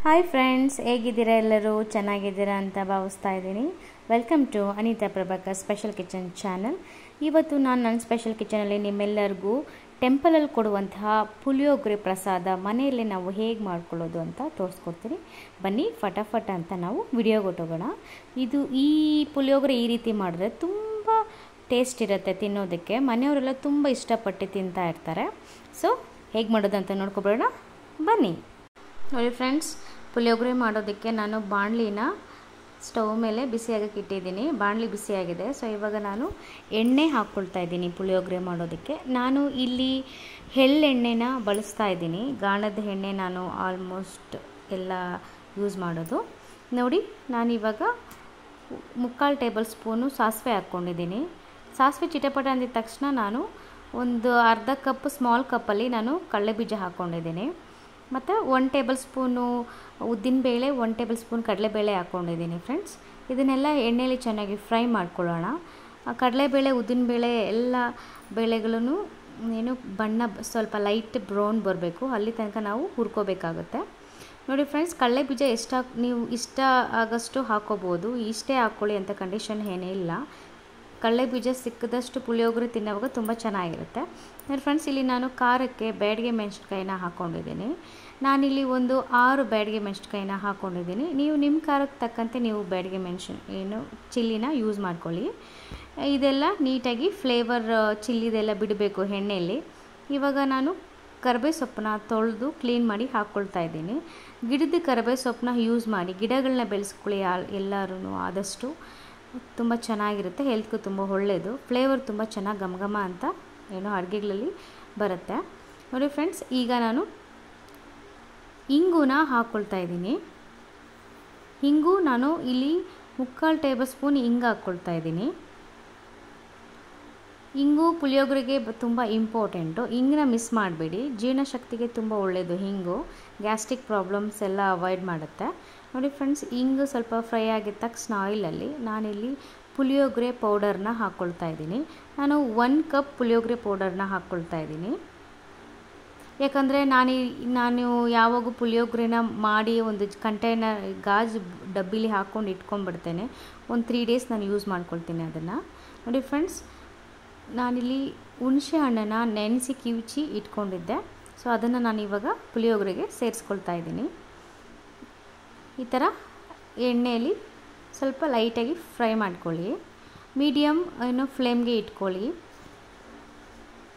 Hi friends, ಹೇಗಿದ್ದೀರಾ? ಎಲ್ಲರೂ ಚೆನ್ನಾಗಿದ್ದೀರಾ ಅಂತ ಭಾವಿಸ್ತಾ ಇದ್ದೀನಿ. Welcome to Anita Prabhakar special kitchen channel. ಇವತ್ತು ನಾನು ನನ್ನ ಸ್ಪೆಷಲ್ ಕಿಚನಲ್ಲಿ ನಿಮ್ಮೆಲ್ಲರಿಗೂ ಟೆಂಪಲಲ್ಲಿ ಕೊಡುವಂತಹ ಪುಳಿಯೋಗರೆ ಪ್ರಸಾದ ಮನೆಯಲ್ಲೇ ನಾವು ಹೇಗೆ ಮಾಡ್ಕೊಳ್ಳೋದು ಅಂತ ತೋರಿಸ್ಕೊಡ್ತೀನಿ. ಬನ್ನಿ ಫಟಾಫಟ ಅಂತ ನಾವು ವಿಡಿಯೋಗೆ ಹೋಗೋಣ. ಈ ಪುಳಿಯೋಗರೆ ಈ ರೀತಿ ಮಾಡಿದ್ರೆ ತುಂಬ ಟೇಸ್ಟ್ ಇರುತ್ತೆ ತಿನ್ನೋದಕ್ಕೆ. ಮನೆಯವರೆಲ್ಲ ತುಂಬ ಇಷ್ಟಪಟ್ಟು ತಿಂತಾ ಇರ್ತಾರೆ. ಸೊ ಹೇಗೆ ಮಾಡೋದು ಅಂತ ನೋಡ್ಕೊಬಿಡೋಣ ಬನ್ನಿ. ನೋಡಿ ಫ್ರೆಂಡ್ಸ್, ಪುಳಿಯೋಗರೆ ಮಾಡೋದಕ್ಕೆ ನಾನು ಬಾಣಲಿನ ಸ್ಟವ್ ಮೇಲೆ ಬಿಸಿಯಾಗಕ್ಕೆ ಇಟ್ಟಿದ್ದೀನಿ. ಬಾಣಲಿ ಬಿಸಿಯಾಗಿದೆ. ಸೊ ಇವಾಗ ನಾನು ಎಣ್ಣೆ ಹಾಕ್ಕೊಳ್ತಾ ಇದ್ದೀನಿ ಪುಳಿಯೋಗರೆ ಮಾಡೋದಕ್ಕೆ. ನಾನು ಇಲ್ಲಿ ಎಳ್ಳೆಣ್ಣೆನ ಬಳಸ್ತಾ ಇದ್ದೀನಿ. ಗಾಣದ ಎಣ್ಣೆ ನಾನು ಆಲ್ಮೋಸ್ಟ್ ಎಲ್ಲ ಯೂಸ್ ಮಾಡೋದು. ನೋಡಿ, ನಾನಿವಾಗ 3/4 ಟೇಬಲ್ ಸ್ಪೂನು ಸಾಸಿವೆ ಹಾಕ್ಕೊಂಡಿದ್ದೀನಿ. ಸಾಸಿವೆ ಚಿಟಪಟ ಅಂದಿದ ತಕ್ಷಣ ನಾನು ಒಂದು ಅರ್ಧ ಕಪ್ ಸ್ಮಾಲ್ ಕಪ್ಪಲ್ಲಿ ನಾನು ಕಡಲೆಬೀಜ ಹಾಕ್ಕೊಂಡಿದ್ದೀನಿ. ಮತ್ತು 1 ಟೇಬಲ್ ಸ್ಪೂನು ಉದ್ದಿನಬೇಳೆ, 1 ಟೇಬಲ್ ಸ್ಪೂನ್ ಕಡಲೆಬೇಳೆ ಹಾಕ್ಕೊಂಡಿದ್ದೀನಿ. ಫ್ರೆಂಡ್ಸ್, ಇದನ್ನೆಲ್ಲ ಎಣ್ಣೆಯಲ್ಲಿ ಚೆನ್ನಾಗಿ ಫ್ರೈ ಮಾಡ್ಕೊಳ್ಳೋಣ. ಕಡಲೆಬೇಳೆ, ಉದ್ದಿನಬೇಳೆ ಎಲ್ಲ ಬೇಳೆಗಳನ್ನು ಬಣ್ಣ ಸ್ವಲ್ಪ ಲೈಟ್ ಬ್ರೌನ್ ಬರಬೇಕು, ಅಲ್ಲಿ ತನಕ ನಾವು ಹುರ್ಕೋಬೇಕಾಗುತ್ತೆ. ನೋಡಿ ಫ್ರೆಂಡ್ಸ್, ಕಡಲೆಬೀಜ ನೀವು ಇಷ್ಟ ಆಗೋಷ್ಟು ಹಾಕ್ಕೋಬೋದು. ಇಷ್ಟೇ ಹಾಕ್ಕೊಳ್ಳಿ ಅಂತ ಕಂಡೀಷನ್ ಏನೇ ಇಲ್ಲ. ಕಡಲೆಬೀಜ ಸಿಕ್ಕಿದಷ್ಟು ಪುಳಿಯೋಗರೆ ತಿನ್ನೋವಾಗ ತುಂಬ ಚೆನ್ನಾಗಿರುತ್ತೆ. ನೋಡಿ ಫ್ರೆಂಡ್ಸ್, ಇಲ್ಲಿ ನಾನು ಖಾರಕ್ಕೆ ಬ್ಯಾಡಗೆ ಮೆಣಸಿನ್ಕಾಯಿನ ಹಾಕ್ಕೊಂಡಿದ್ದೀನಿ. ನಾನಿಲ್ಲಿ ಒಂದು 6 ಬ್ಯಾಡಗೆ ಮೆಣಸಿನ್ಕಾಯಿನ ಹಾಕ್ಕೊಂಡಿದ್ದೀನಿ. ನೀವು ನಿಮ್ಮ ಖಾರಕ್ಕೆ ತಕ್ಕಂತೆ ನೀವು ಬ್ಯಾಡಗೆ ಚಿಲ್ಲಿನ ಯೂಸ್ ಮಾಡ್ಕೊಳ್ಳಿ. ಇದೆಲ್ಲ ನೀಟಾಗಿ ಫ್ಲೇವರ್ ಚಿಲ್ಲಿದೆಲ್ಲ ಬಿಡಬೇಕು ಎಣ್ಣೆಯಲ್ಲಿ. ಇವಾಗ ನಾನು ಕರಿಬೇವು ಸೊಪ್ಪನ್ನ ತೊಳೆದು ಕ್ಲೀನ್ ಮಾಡಿ ಹಾಕ್ಕೊಳ್ತಾ ಇದ್ದೀನಿ. ಗಿಡದ ಕರಿಬೇವು ಸೊಪ್ಪನ್ನ ಯೂಸ್ ಮಾಡಿ, ಗಿಡಗಳನ್ನ ಬೆಳೆಸ್ಕೊಳ್ಳಿ ಎಲ್ಲರೂ ಆದಷ್ಟು. ತುಂಬ ಚೆನ್ನಾಗಿರುತ್ತೆ, ಹೆಲ್ತ್ಗೂ ತುಂಬ ಒಳ್ಳೆಯದು. ಫ್ಲೇವರ್ ತುಂಬ ಚೆನ್ನಾಗಿ ಘಮ ಅಂತ ಅಡುಗೆಗಳಲ್ಲಿ ಬರುತ್ತೆ. ನೋಡಿ ಫ್ರೆಂಡ್ಸ್, ಈಗ ನಾನು ಇಂಗುನ ಹಾಕ್ಕೊಳ್ತಾ ಇದ್ದೀನಿ. ಇಂಗು ನಾನು ಇಲ್ಲಿ 3/4 ಟೇಬಲ್ ಸ್ಪೂನ್ ಇಂಗು ಹಾಕ್ಕೊಳ್ತಾ ಇದ್ದೀನಿ. ಇಂಗು ಪುಳಿಯೋಗರೆಗೆ ತುಂಬ ಇಂಪಾರ್ಟೆಂಟು. ಇಂಗನ್ನ ಮಿಸ್ ಮಾಡಬೇಡಿ, ಜೀರ್ಣಶಕ್ತಿಗೆ ತುಂಬ ಒಳ್ಳೆಯದು. ಇಂಗು ಗ್ಯಾಸ್ಟ್ರಿಕ್ ಪ್ರಾಬ್ಲಮ್ಸ್ ಎಲ್ಲ ಅವಾಯ್ಡ್ ಮಾಡುತ್ತೆ. ನೋಡಿ ಫ್ರೆಂಡ್ಸ್, ಇಂಗು ಸ್ವಲ್ಪ ಫ್ರೈ ಆಗಿದ ತಕ್ಷಣ ಆಯಿಲಲ್ಲಿ ನಾನಿಲ್ಲಿ ಪುಳಿಯೋಗರೆ ಪೌಡರ್ನ ಹಾಕ್ಕೊಳ್ತಾ ಇದ್ದೀನಿ. ನಾನು 1 ಕಪ್ ಪುಳಿಯೋಗರೆ ಪೌಡರ್ನ ಹಾಕ್ಕೊಳ್ತಾ ಇದ್ದೀನಿ. ಯಾಕಂದರೆ ನಾನು ಯಾವಾಗೂ ಪುಳಿಯೋಗರೆನ ಮಾಡಿ ಒಂದು ಕಂಟೈನರ್ ಗಾಜು ಡಬ್ಬಿಲಿ ಹಾಕ್ಕೊಂಡು ಇಟ್ಕೊಂಡ್ಬಿಡ್ತೇನೆ. ಒಂದು 3 ಡೇಸ್ ನಾನು ಯೂಸ್ ಮಾಡ್ಕೊಳ್ತೀನಿ ಅದನ್ನು. ನೋಡಿ ಫ್ರೆಂಡ್ಸ್, ನಾನಿಲ್ಲಿ ಹುಣಸೆ ಹಣ್ಣನ್ನು ನೆನೆಸಿ ಕಿವುಚಿ ಇಟ್ಕೊಂಡಿದ್ದೆ. ಸೊ ಅದನ್ನು ನಾನು ಇವಾಗ ಪುಳಿಯೋಗರೆಗೆ ಸೇರಿಸ್ಕೊಳ್ತಾ ಇದ್ದೀನಿ. ಈ ಥರ ಎಣ್ಣೆಯಲ್ಲಿ ಸ್ವಲ್ಪ ಲೈಟಾಗಿ ಫ್ರೈ ಮಾಡ್ಕೊಳ್ಳಿ. ಮೀಡಿಯಮ್ ಫ್ಲೇಮ್ಗೆ ಇಟ್ಕೊಳ್ಳಿ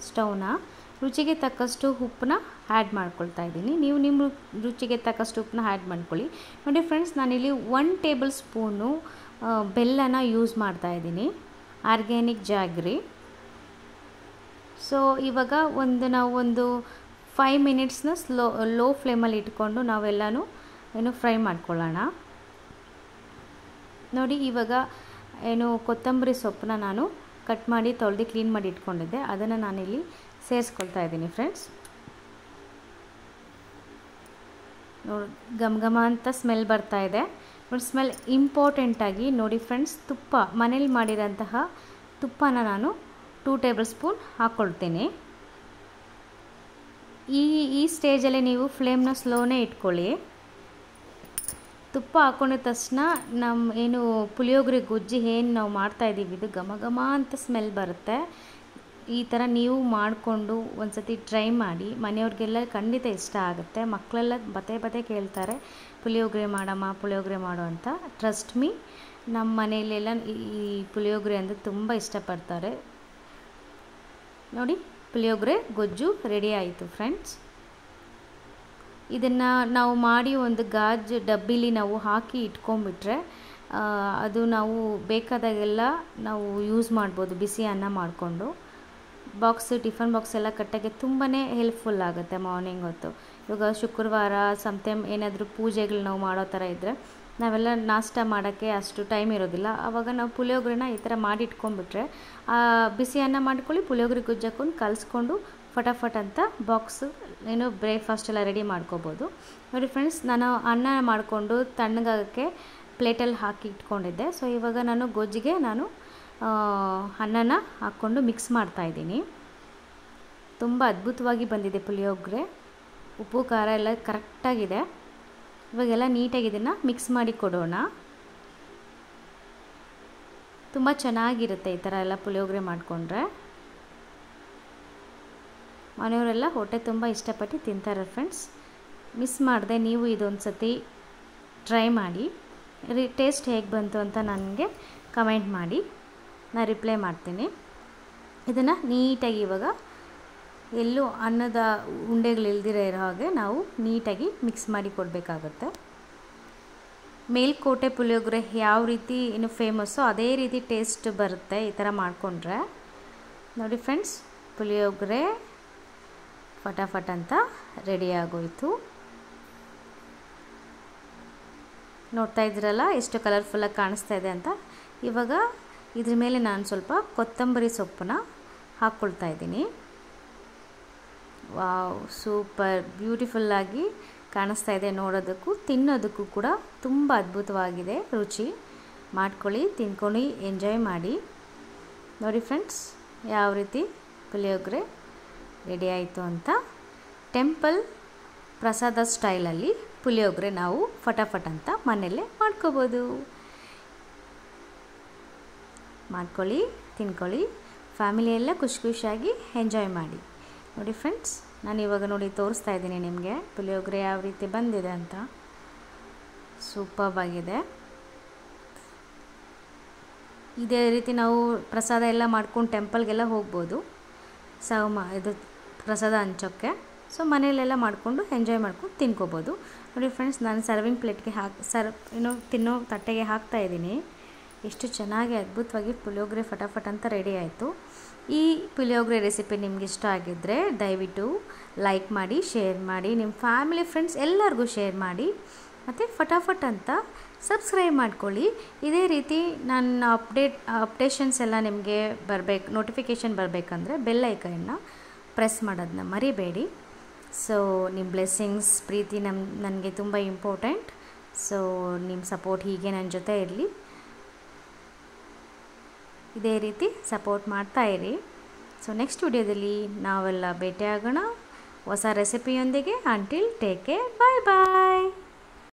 ಸ್ಟವ್ನ. ರುಚಿಗೆ ತಕ್ಕಷ್ಟು ಉಪ್ಪನ್ನ ಆ್ಯಡ್ ಮಾಡ್ಕೊಳ್ತಾ ಇದ್ದೀನಿ. ನೀವು ನಿಮ್ಮ ರುಚಿಗೆ ತಕ್ಕಷ್ಟು ಉಪ್ಪನ್ನ ಆ್ಯಡ್ ಮಾಡ್ಕೊಳ್ಳಿ. ನೋಡಿ ಫ್ರೆಂಡ್ಸ್, ನಾನಿಲ್ಲಿ 1 ಟೇಬಲ್ ಸ್ಪೂನು ಬೆಲ್ಲನ ಯೂಸ್ ಮಾಡ್ತಾ ಇದ್ದೀನಿ, ಆರ್ಗ್ಯಾನಿಕ್ ಜಾಗ್ರಿ. ಸೊ ಇವಾಗ ನಾವು ಒಂದು 5 ಮಿನಿಟ್ಸ್ನ ಲೋ ಫ್ಲೇಮಲ್ಲಿ ಇಟ್ಕೊಂಡು ನಾವೆಲ್ಲನೂ ಫ್ರೈ ಮಾಡ್ಕೊಳ್ಳೋಣ. ನೋಡಿ, ಇವಾಗ ಕೊತ್ತಂಬರಿ ಸೊಪ್ಪನ್ನ ನಾನು ಕಟ್ ಮಾಡಿ ತೊಳೆದು ಕ್ಲೀನ್ ಮಾಡಿ ಇಟ್ಕೊಂಡಿದ್ದೆ, ಅದನ್ನು ನಾನಿಲ್ಲಿ ಸೇರಿಸ್ಕೊಳ್ತಾ ಇದ್ದೀನಿ. ಫ್ರೆಂಡ್ಸ್, ನೋಡಿ ಘಮ ಅಂತ ಸ್ಮೆಲ್ ಬರ್ತಾ ಇದೆ. ನೋಡಿ, ಸ್ಮೆಲ್ ಇಂಪಾರ್ಟೆಂಟಾಗಿ ನೋಡಿ ಫ್ರೆಂಡ್ಸ್, ತುಪ್ಪ ಮನೇಲಿ ಮಾಡಿರೋಂತಹ ತುಪ್ಪನ ನಾನು 2 ಟೇಬಲ್ ಸ್ಪೂನ್ ಹಾಕ್ಕೊಳ್ತೀನಿ. ಈ ಸ್ಟೇಜಲ್ಲಿ ನೀವು ಫ್ಲೇಮ್ನ ಸ್ಲೋನೇ ಇಟ್ಕೊಳ್ಳಿ. ತುಪ್ಪ ಹಾಕ್ಕೊಂಡಿದ ತಕ್ಷಣ ನಮ್ಮ ಪುಳಿಯೋಗರೆ ಗೊಜ್ಜು ನಾವು ಮಾಡ್ತಾಯಿದ್ದೀವಿ, ಇದು ಘಮ ಅಂತ ಸ್ಮೆಲ್ ಬರುತ್ತೆ. ಈ ಥರ ನೀವು ಮಾಡಿಕೊಂಡು ಒಂದು ಸತಿ ಟ್ರೈ ಮಾಡಿ. ಮನೆಯವ್ರಿಗೆಲ್ಲ ಖಂಡಿತ ಇಷ್ಟ ಆಗುತ್ತೆ. ಮಕ್ಕಳೆಲ್ಲ ಬತ್ತೆ ಕೇಳ್ತಾರೆ, ಪುಳಿಯೋಗರೆ ಪುಳಿಯೋಗರೆ ಮಾಡೋ ಅಂತ. ಟ್ರಸ್ಟ್ ಮೀ, ನಮ್ಮ ಮನೆಯಲ್ಲೆಲ್ಲ ಈ ಪುಳಿಯೋಗರೆ ಅಂದರೆ ತುಂಬ ಇಷ್ಟಪಡ್ತಾರೆ. ನೋಡಿ, ಪುಳಿಯೋಗರೆ ಗೊಜ್ಜು ರೆಡಿ ಆಯಿತು. ಫ್ರೆಂಡ್ಸ್, ಇದನ್ನು ನಾವು ಮಾಡಿ ಒಂದು ಗಾಜು ಡಬ್ಬಿಲಿ ನಾವು ಹಾಕಿ ಇಟ್ಕೊಂಡ್ಬಿಟ್ರೆ ಅದು ನಾವು ಬೇಕಾದಾಗೆಲ್ಲ ನಾವು ಯೂಸ್ ಮಾಡ್ಬೋದು. ಬಿಸಿ ಅನ್ನ ಮಾಡಿಕೊಂಡು ಟಿಫನ್ ಬಾಕ್ಸ್ ಎಲ್ಲ ಕಟ್ಟೋಕ್ಕೆ ತುಂಬಾ ಹೆಲ್ಪ್ಫುಲ್ ಆಗುತ್ತೆ ಮಾರ್ನಿಂಗ್ ಹೊತ್ತು. ಇವಾಗ ಶುಕ್ರವಾರ ಸಮ್ಟೈಮ್ ಏನಾದರೂ ಪೂಜೆಗಳು ನಾವು ಮಾಡೋ ಥರ ಇದ್ದರೆ ನಾವೆಲ್ಲ ನಾಷ್ಟ ಮಾಡೋಕ್ಕೆ ಅಷ್ಟು ಟೈಮ್ ಇರೋದಿಲ್ಲ. ಆವಾಗ ನಾವು ಪುಳಿಯೋಗರೆನ ಈ ಥರ ಮಾಡಿ ಇಟ್ಕೊಂಡ್ಬಿಟ್ರೆ ಬಿಸಿ ಅನ್ನ ಮಾಡ್ಕೊಳ್ಳಿ, ಪುಳಿಯೋಗರೆ ಗೊಜ್ಜು ಹಾಕೊಂಡು ಕಲಿಸ್ಕೊಂಡು ಫಟಾಫಟ್ ಅಂತ ಬಾಕ್ಸು ಬ್ರೇಕ್ಫಾಸ್ಟ್ ಎಲ್ಲ ರೆಡಿ ಮಾಡ್ಕೋಬೋದು. ನೋಡಿ ಫ್ರೆಂಡ್ಸ್, ನಾನು ಅನ್ನ ಮಾಡಿಕೊಂಡು ತಣ್ಣಗಾಗೋಕ್ಕೆ ಪ್ಲೇಟಲ್ಲಿ ಹಾಕಿ ಇಟ್ಕೊಂಡಿದ್ದೆ. ಸೊ ಇವಾಗ ನಾನು ಗೊಜ್ಜಿಗೆ ಅನ್ನನ ಹಾಕ್ಕೊಂಡು ಮಿಕ್ಸ್ ಮಾಡ್ತಾಯಿದ್ದೀನಿ. ತುಂಬ ಅದ್ಭುತವಾಗಿ ಬಂದಿದೆ ಪುಳಿಯೋಗರೆ. ಉಪ್ಪು ಖಾರ ಎಲ್ಲ ಕರೆಕ್ಟಾಗಿದೆ. ಇವಾಗೆಲ್ಲ ನೀಟಾಗಿ ಇದನ್ನು ಮಿಕ್ಸ್ ಮಾಡಿ ಕೊಡೋಣ. ತುಂಬ ಚೆನ್ನಾಗಿರುತ್ತೆ ಈ ಥರ ಎಲ್ಲ ಪುಳಿಯೋಗರೆ ಮಾಡಿಕೊಂಡ್ರೆ. ಮನೆಯವರೆಲ್ಲ ಹೊಟ್ಟೆ ತುಂಬ ಇಷ್ಟಪಟ್ಟು ತಿಂತಾರೆ ಫ್ರೆಂಡ್ಸ್. ಮಿಸ್ ಮಾಡದೆ ನೀವು ಇದೊಂದು ಸತಿ ಟ್ರೈ ಮಾಡಿ, ಟೇಸ್ಟ್ ಹೇಗೆ ಬಂತು ಅಂತ ನನಗೆ ಕಮೆಂಟ್ ಮಾಡಿ, ನಾನು ರಿಪ್ಲೈ ಮಾಡ್ತೀನಿ. ಇದನ್ನು ನೀಟಾಗಿ ಇವಾಗ ಎಲ್ಲೂ ಅನ್ನದ ಉಂಡೆಗಳಿಲ್ದಿರ ಇರೋ ಹಾಗೆ ನಾವು ನೀಟಾಗಿ ಮಿಕ್ಸ್ ಮಾಡಿ ಕೊಡಬೇಕಾಗತ್ತೆ. ಮೇಲ್ಕೋಟೆ ಪುಳಿಯೋಗರೆ ಯಾವ ರೀತಿ ಇನ್ನು ಫೇಮಸ್ಸೋ ಅದೇ ರೀತಿ ಟೇಸ್ಟ್ ಬರುತ್ತೆ ಈ ಥರ ಮಾಡಿಕೊಂಡ್ರೆ. ನೋಡಿ ಫ್ರೆಂಡ್ಸ್, ಪುಳಿಯೋಗರೆ ಫಟಾಫಟ್ ಅಂತ ರೆಡಿ ಆಗೋಯಿತು. ನೋಡ್ತಾ ಇದ್ದೀರಲ್ಲ ಎಷ್ಟು ಕಲರ್ಫುಲ್ಲಾಗಿ ಕಾಣಿಸ್ತಾ ಇದೆ ಅಂತ. ಇವಾಗ ಇದ್ರ ಮೇಲೆ ನಾನು ಸ್ವಲ್ಪ ಕೊತ್ತಂಬರಿ ಸೊಪ್ಪನ್ನ ಹಾಕ್ಕೊಳ್ತಾ ಇದ್ದೀನಿ. ವಾವ್, ಸೂಪರ್ ಬ್ಯೂಟಿಫುಲ್ಲಾಗಿ ಕಾಣಿಸ್ತಾ ಇದೆ. ನೋಡೋದಕ್ಕೂ ತಿನ್ನೋದಕ್ಕೂ ಕೂಡ ತುಂಬ ಅದ್ಭುತವಾಗಿದೆ. ರುಚಿ ಮಾಡ್ಕೊಳ್ಳಿ, ತಿನ್ಕೊಂಡು ಎಂಜಾಯ್ ಮಾಡಿ. ನೋಡಿ ಫ್ರೆಂಡ್ಸ್, ಯಾವ ರೀತಿ ಪುಳಿಯೋಗರೆ ರೆಡಿ ಆಯಿತು ಅಂತ. ಟೆಂಪಲ್ ಪ್ರಸಾದ ಸ್ಟೈಲಲ್ಲಿ ಪುಳಿಯೋಗರೆ ನಾವು ಫಟಾಫಟ್ ಅಂತ ಮನೆಯಲ್ಲೇ ಮಾಡ್ಕೋಬೋದು. ಮಾಡ್ಕೊಳ್ಳಿ, ತಿನ್ಕೊಳ್ಳಿ, ಫ್ಯಾಮಿಲಿಯೆಲ್ಲ ಖುಷಿ ಖುಷಿಯಾಗಿ ಎಂಜಾಯ್ ಮಾಡಿ. ನೋಡಿ ಫ್ರೆಂಡ್ಸ್, ನಾನು ಇವಾಗ ನೋಡಿ ತೋರಿಸ್ತಾ ಇದ್ದೀನಿ ನಿಮಗೆ ಪುಳಿಯೋಗರೆ ಯಾವ ರೀತಿ ಬಂದಿದೆ ಅಂತ. ಸೂಪರ್ಬ್ ಆಗಿದೆ. ಇದೇ ರೀತಿ ನಾವು ಪ್ರಸಾದ ಎಲ್ಲ ಮಾಡ್ಕೊಂಡು ಟೆಂಪಲ್ಗೆಲ್ಲ ಹೋಗ್ಬೋದು ಇದು ಪ್ರಸಾದ ಹಂಚೋಕ್ಕೆ. ಸೊ ಮನೆಯಲ್ಲೆಲ್ಲ ಮಾಡಿಕೊಂಡು ಎಂಜಾಯ್ ಮಾಡ್ಕೊಂಡು ತಿನ್ಕೋಬೋದು. ನೋಡಿ ಫ್ರೆಂಡ್ಸ್, ನಾನು ಸರ್ವಿಂಗ್ ಪ್ಲೇಟ್ಗೆ ತಿನ್ನೋ ತಟ್ಟೆಗೆ ಹಾಕ್ತಾ ಇದ್ದೀನಿ. ಎಷ್ಟು ಚೆನ್ನಾಗಿ ಅದ್ಭುತವಾಗಿ ಪುಳಿಯೋಗರೆ ಫಟಾಫಟ್ ಅಂತ ರೆಡಿ ಆಯಿತು. ಈ ಪುಳಿಯೋಗರೆ ರೆಸಿಪಿ ನಿಮ್ಗೆ ಇಷ್ಟ ಆಗಿದ್ದರೆ ದಯವಿಟ್ಟು ಲೈಕ್ ಮಾಡಿ, ಶೇರ್ ಮಾಡಿ, ನಿಮ್ಮ ಫ್ಯಾಮಿಲಿ ಫ್ರೆಂಡ್ಸ್ ಎಲ್ಲರಿಗೂ ಶೇರ್ ಮಾಡಿ, ಮತ್ತು ಫಟಾಫಟ್ ಅಂತ ಸಬ್ಸ್ಕ್ರೈಬ್ ಮಾಡ್ಕೊಳ್ಳಿ. ಇದೇ ರೀತಿ ನನ್ನ ಅಪ್ಡೇಷನ್ಸ್ ಎಲ್ಲ ನಿಮಗೆ ನೋಟಿಫಿಕೇಷನ್ ಬರಬೇಕಂದ್ರೆ ಬೆಲ್ ಐಕನ್ನ ಪ್ರೆಸ್ ಮಾಡೋದನ್ನ ಮರಿಬೇಡಿ. ಸೊ ನಿಮ್ಮ ಬ್ಲೆಸ್ಸಿಂಗ್ಸ್, ಪ್ರೀತಿ ನನಗೆ ತುಂಬ ಇಂಪಾರ್ಟೆಂಟ್. ಸೊ ನಿಮ್ಮ ಸಪೋರ್ಟ್ ಹೀಗೆ ನನ್ನ ಜೊತೆ ಇರಲಿ. ಇದೇ ರೀತಿ ಸಪೋರ್ಟ್ ಮಾಡ್ತಾ ಇರಿ. ಸೊ ನೆಕ್ಸ್ಟ್ ವಿಡಿಯೋದಲ್ಲಿ ನಾವೆಲ್ಲ ಭೇಟಿಯಾಗೋಣ ಹೊಸ ರೆಸಿಪಿಯೊಂದಿಗೆ. ಅಂಟಿಲ್ ಟೇಕ್ ಕೇರ್, ಬಾಯ್ ಬಾಯ್.